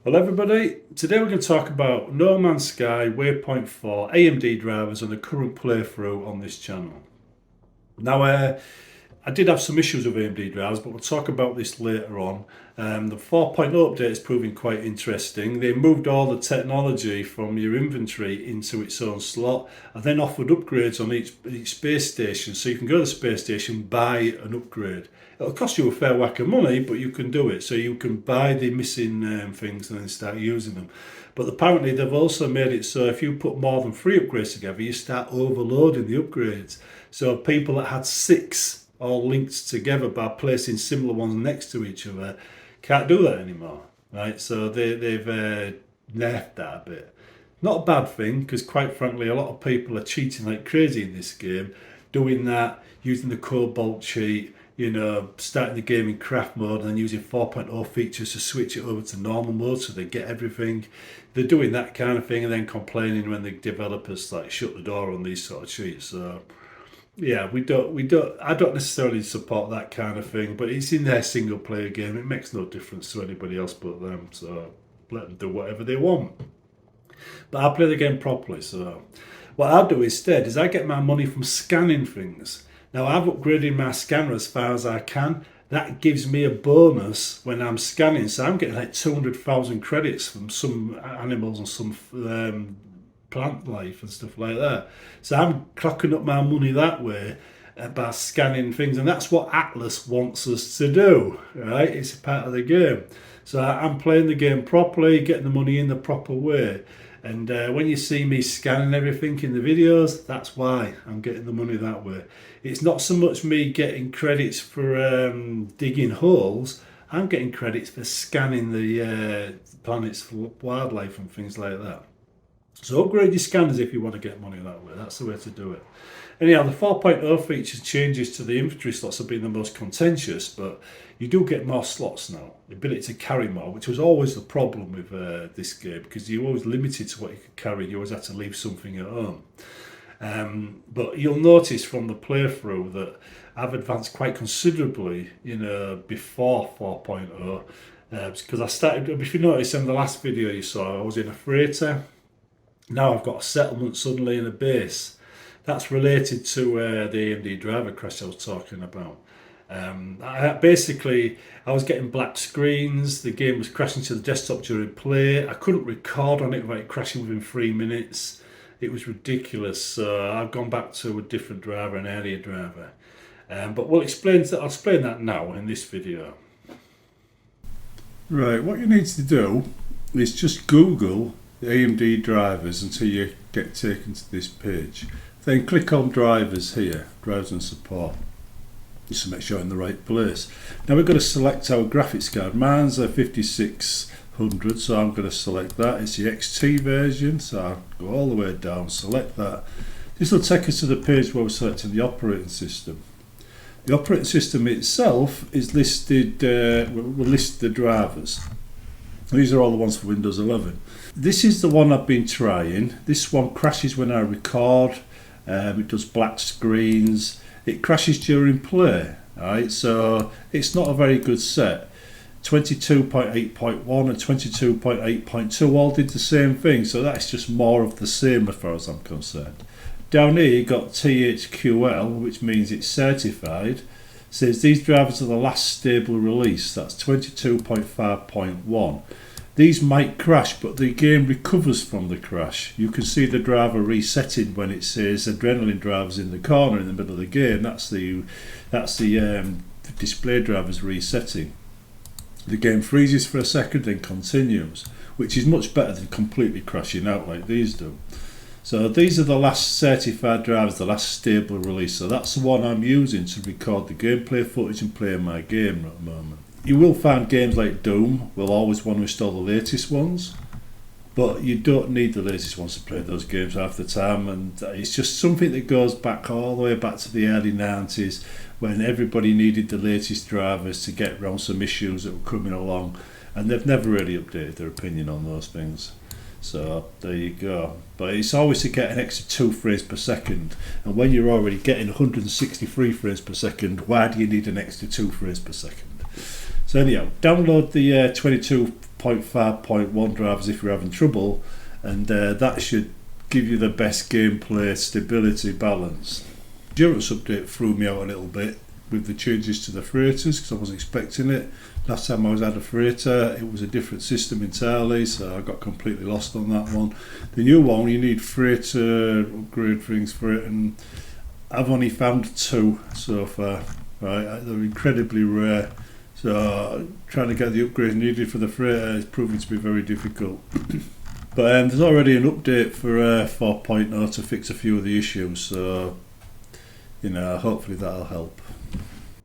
Hello everybody, today we're going to talk about No Man's Sky Waypoint 4 AMD drivers and the current playthrough on this channel. Now I did have some issues with AMD drivers, but we'll talk about this later on. The 4.0 update is proving quite interesting. They moved all the technology from your inventory into its own slot and then offered upgrades on each space station. So you can go to the space station, buy an upgrade. It'll cost you a fair whack of money, but you can do it. So you can buy the missing things and then start using them. But apparently they've also made it so if you put more than 3 upgrades together, you start overloading the upgrades. So people that had 6 all linked together by placing similar ones next to each other can't do that anymore, right? So they've nerfed that a bit. Not a bad thing, because quite frankly a lot of people are cheating like crazy in this game, doing that, using the cobalt cheat, starting the game in craft mode and then using 4.0 features to switch it over to normal mode so they get everything. They're doing that kind of thing and then complaining when the developers like shut the door on these sort of cheats. So yeah, I don't necessarily support that kind of thing, but it's in their single player game. It makes no difference to anybody else but them, so let them do whatever they want. But I play the game properly, so what I do instead is I get my money from scanning things. Now I've upgraded my scanner as far as I can. That gives me a bonus when I'm scanning, so I'm getting like 200,000 credits from some animals and some plant life and stuff like that. So I'm clocking up my money that way by scanning things, and that's what Atlas wants us to do, right? It's a part of the game. So I'm playing the game properly, getting the money in the proper way. And when you see me scanning everything in the videos, that's why I'm getting the money that way. It's not so much me getting credits for digging holes. I'm getting credits for scanning the planets for wildlife and things like that. So upgrade your scanners if you want to get money that way. That's the way to do it. Anyhow, the 4.0 features changes to the inventory slots have been the most contentious, but you do get more slots now. The ability to carry more, which was always the problem with this game, because you're always limited to what you could carry. You always had to leave something at home. But you'll notice from the playthrough that I've advanced quite considerably, before 4.0. Because I started, if you notice in the last video you saw, I was in a freighter. Now I've got a settlement suddenly in a base. That's related to the AMD driver crash I was talking about. I was getting black screens, the game was crashing to the desktop during play, I couldn't record on it without crashing within 3 minutes. It was ridiculous, so I've gone back to a different driver, an earlier driver. But I'll explain that now in this video. Right, what you need to do is just Google the AMD drivers until you get taken to this page. Then click on drivers here, drivers and support, just to make sure you're in the right place. Now we're going to select our graphics card. Mine's a 5600, so I'm going to select that. It's the XT version, so I'll go all the way down, select that. This will take us to the page where we're selecting the operating system. The operating system itself is listed, we'll list the drivers. These are all the ones for Windows 11. This is the one I've been trying. This one crashes when I record. It does black screens. It crashes during play. Alright, so it's not a very good set. 22.8.1 and 22.8.2 all did the same thing, so that's just more of the same as far as I'm concerned. Down here you got THQL, which means it's certified. Says these drivers are the last stable release. That's 22.5.1. These might crash, but the game recovers from the crash. You can see the driver resetting when it says adrenaline drivers in the corner in the middle of the game. That's the display drivers resetting. The game freezes for a second and continues, which is much better than completely crashing out like these do. So these are the last certified drivers, the last stable release. So that's the one I'm using to record the gameplay footage and play my game at the moment. You will find games like Doom will always want to install the latest ones, but you don't need the latest ones to play those games half the time, and it's just something that goes back all the way back to the early 90s when everybody needed the latest drivers to get around some issues that were coming along, and they've never really updated their opinion on those things. So there you go. But it's always to get an extra 2 frames per second, and when you're already getting 163 frames per second, why do you need an extra 2 frames per second? So anyhow, download the 0.5, 0.1 drivers if you're having trouble, and that should give you the best gameplay stability balance. The endurance update threw me out a little bit with the changes to the freighters because I wasn't expecting it. Last time I was at a freighter, it was a different system entirely, so I got completely lost on that one. The new one, you need freighter upgrade things for it, and I've only found 2 so far. Right, they're incredibly rare, so trying to get the upgrades needed for the freighter is proving to be very difficult. But there's already an update for 4.0 to fix a few of the issues, so hopefully that'll help.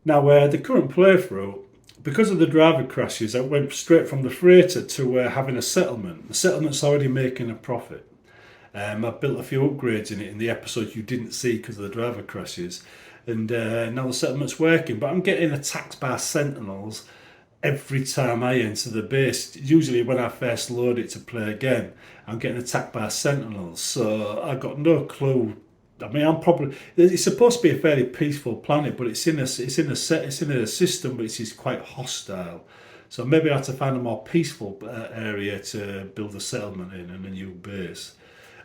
Now, the current playthrough, because of the driver crashes, I went straight from the freighter to having a settlement. The settlement's already making a profit. I've built a few upgrades in it in the episodes you didn't see because of the driver crashes, and now the settlement's working. But I'm getting attacked by sentinels every time I enter the base. Usually when I first load it to play again, I'm getting attacked by sentinels, so I've got no clue. I mean, it's supposed to be a fairly peaceful planet, but it's in a system which is quite hostile. So maybe I have to find a more peaceful area to build a settlement in and a new base.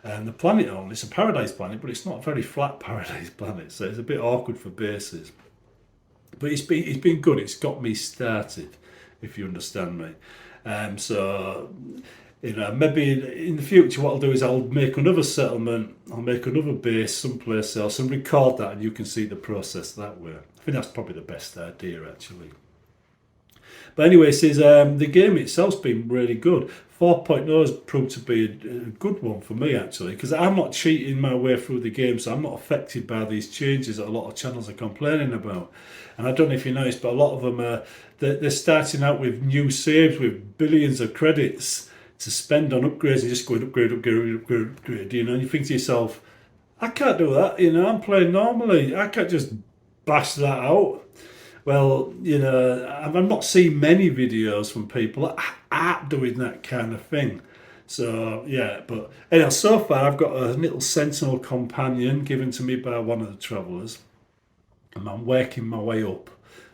And the planet it's a paradise planet, but it's not a very flat paradise planet, so it's a bit awkward for bases. But it's been good. It's got me started, if you understand me. Maybe in the future what I'll do is I'll make another settlement, I'll make another base someplace else and record that, and you can see the process that way. I think that's probably the best idea, actually. But anyway, the game itself's been really good. 4.0 has proved to be a good one for me, actually, because I'm not cheating my way through the game, so I'm not affected by these changes that a lot of channels are complaining about. And I don't know if you noticed, but a lot of them they're starting out with new saves with billions of credits to spend on upgrades and just going upgrade, and you think to yourself, I can't do that, I'm playing normally, I can't just bash that out. Well, I'm not seeing many videos from people that aren't doing that kind of thing. So, yeah, but anyhow, so far I've got a little sentinel companion given to me by one of the travellers, and I'm working my way up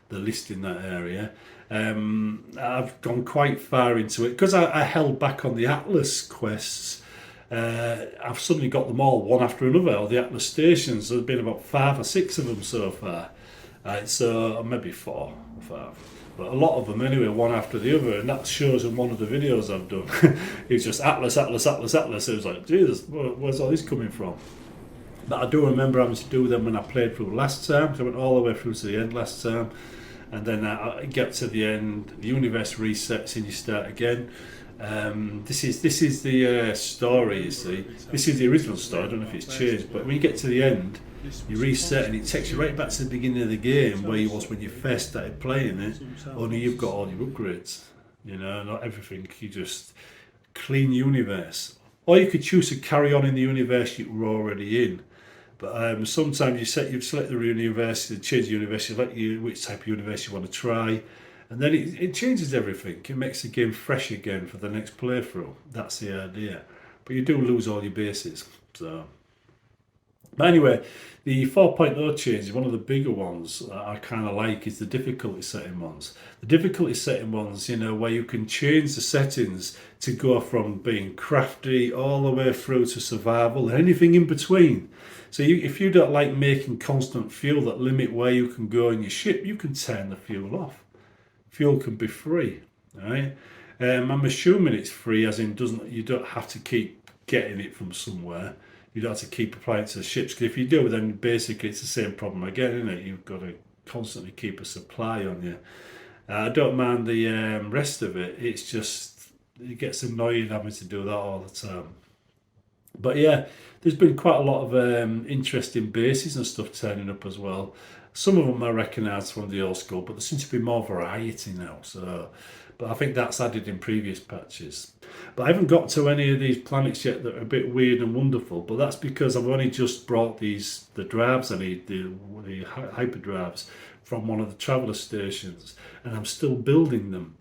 the list in that area. I've gone quite far into it because I held back on the Atlas quests. I've suddenly got them all one after another, all the Atlas stations. There's been about 5 or 6 of them so far. So maybe 4 or 5, but a lot of them anyway, one after the other, and that shows in one of the videos I've done. It's just Atlas, Atlas, Atlas, Atlas. It was like, Jesus, where's all this coming from? But I do remember having to do them when I played through last time, so I went all the way through to the end last time, and then I get to the end, the universe resets and you start again. This is the story, you see. This is the original story, I don't know if it's changed, but when you get to the end, you reset and it takes you right back to the beginning of the game where you was when you first started playing it, only you've got all your upgrades, not everything. You just clean universe, or you could choose to carry on in the universe you were already in. But sometimes you select the universe, you change the universe, you select which type of universe you want to try, and then it changes everything. It makes the game fresh again for the next playthrough. That's the idea. But you do lose all your bases. But anyway, the 4.0 change, one of the bigger ones I kind of like is the difficulty setting ones. The difficulty setting ones, where you can change the settings to go from being crafty all the way through to survival and anything in between. So if you don't like making constant fuel that limit where you can go in your ship, you can turn the fuel off. Fuel can be free, right? I'm assuming it's free, as in you don't have to keep getting it from somewhere. You don't have to keep applying it to the ships, because if you do, then basically it's the same problem again, isn't it? You've got to constantly keep a supply on you. I don't mind the rest of it. It's just, it gets annoying having to do that all the time. But yeah, there's been quite a lot of interesting bases and stuff turning up as well. Some of them I recognise from the old school, but there seems to be more variety now. But I think that's added in previous patches. But I haven't got to any of these planets yet that are a bit weird and wonderful. But that's because I've only just brought the drives I need, the hyperdrives, from one of the traveller stations, and I'm still building them.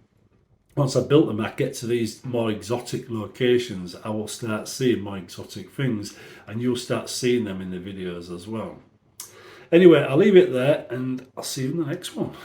Once I've built them, I get to these more exotic locations, I will start seeing more exotic things, and you'll start seeing them in the videos as well. Anyway, I'll leave it there, and I'll see you in the next one.